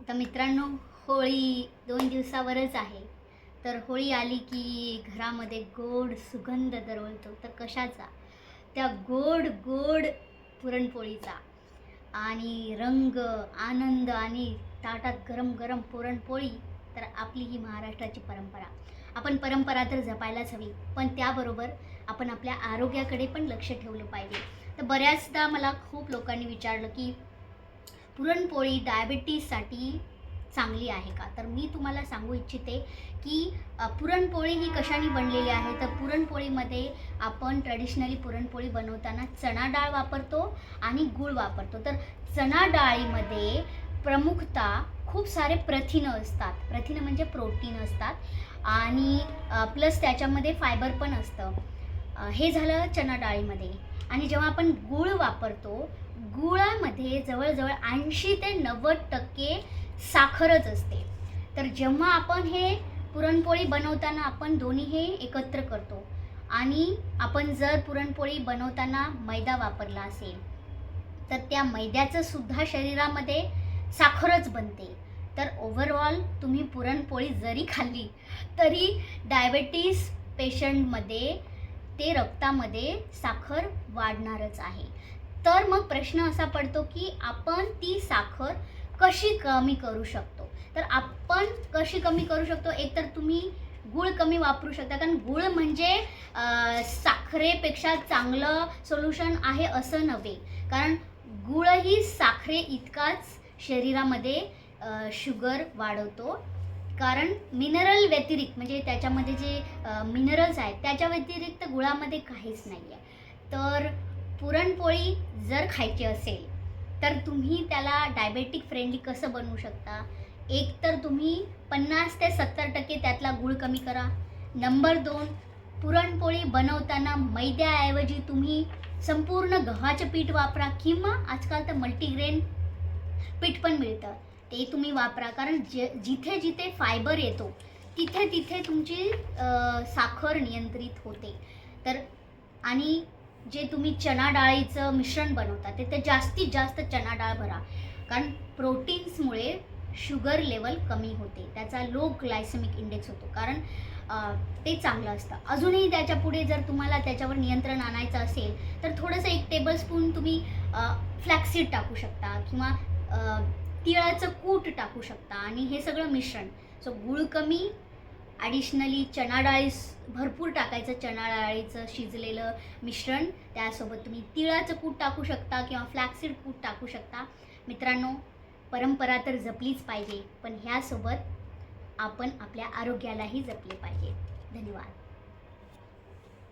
तर मित्रांनो, होळी 2 दिवसावरच आहे. तर होळी आली की घरामध्ये गोड सुगंध दरवळतो. तर कशाचा? त्या गोड गोड पुरणपोळीचा. आणि रंग, आनंद आणि ताटात गरम गरम पुरणपोळी. तर आपली ही महाराष्ट्राची परंपरा. आपण परंपरा तर जपायलाच हवी, पण त्याबरोबर आपण आपल्या आरोग्याकडे पण लक्ष ठेवलं पाहिजे. तर बऱ्याचदा मला खूप लोकांनी विचारलं की पुरणपोळी डायबिटीजसाठी चांगली आहे का? तर मी तुम्हाला सांगू इच्छिते की पुरणपोळी ही कशाने बनलेली आहे. तर पुरणपोळीमध्ये आपण ट्रेडिशनली पुरणपोळी बनवताना चणा डाळ वापरतो आणि गूळ वापरतो. तर चणा डाळीमध्ये प्रमुखतः खूप सारे प्रथिनं असतात. प्रथिनं म्हणजे प्रोटीन असतात आणि प्लस त्याच्यामध्ये फायबर पण असतं. हे झालं चणा डाळीमध्ये. आणि जेव्हा आपण गूळ वापरतो, गुळामध्ये जवळजवळ 80 ते 90% साखरच असते. तर जेव्हा आपण हे पुरणपोळी बनवताना आपण दोन्ही हे एकत्र करतो आणि आपण जर पुरणपोळी बनवताना मैदा वापरला असेल तर त्या मैद्याचं सुद्धा शरीरामध्ये साखरच बनते. तर ओव्हरऑल तुम्ही पुरणपोळी जरी खाल्ली तरी डायबेटीस पेशंटमध्ये ते रक्तामध्ये साखर वाढणारच आहे. तर मग प्रश्न असा पडतो की आपण ती साखर कशी कमी करू शकतो. तर आपण कशी कमी करू शकतो? एक तर तुम्ही गूळ कमी वापरू शकता, कारण गूळ म्हणजे साखरेपेक्षा चांगलं सोल्युशन आहे असं नव्हे. कारण गूळही साखरे इतकाच शरीरामध्ये शुगर वाढवतो. कारण मिनरल व्यतिरिक्त म्हणजे त्याच्यामध्ये जे मिनरल्स आहेत त्याच्या व्यतिरिक्त गुळामध्ये काहीच नाही आहे. तर पुरणपोळी जर खायची असेल तर तुम्ही त्याला डायबेटिक फ्रेंडली कसं बनवू शकता? एक तर तुम्ही 50 ते 70% त्यातला गूळ कमी करा. नंबर 2, पुरणपोळी बनवताना मैद्याऐवजी तुम्ही संपूर्ण गव्हाचं पीठ वापरा किंवा आजकाल तर मल्टीग्रेन पीठ पण मिळतं, ते तुम्ही वापरा. कारण जिथे जिथे फायबर येतो तिथे तिथे तुमची साखर नियंत्रित होते. तर आणि जे तुम्ही चणा डाळीचं मिश्रण बनवता ते जास्तीत जास्त चणा डाळ भरा. कारण प्रोटीन्समुळे शुगर लेवल कमी होते, त्याचा लो ग्लायसेमिक इंडेक्स होतो. कारण ते चांगलं असतं. अजूनही त्याच्यापुढे जर तुम्हाला त्याच्यावर नियंत्रण आणायचं असेल तर थोडंसं 1 टेबलस्पून तुम्ही फ्लॅक्सीड टाकू शकता किंवा तिळाचं कूट टाकू शकता आणि हे सगळं मिश्रण. सो गूळ कमी, ॲडिशनली चणा डाळी भरपूर टाकायचं, चणा डाळीचं शिजलेलं मिश्रण. त्यासोबत तुम्ही तिळाचं कूट टाकू शकता किंवा फ्लॅक्सीड कूट टाकू शकता. मित्रांनो, परंपरा तर जपलीच पाहिजे, पण ह्यासोबत आपण आपल्या आरोग्यालाही जपले पाहिजे. धन्यवाद.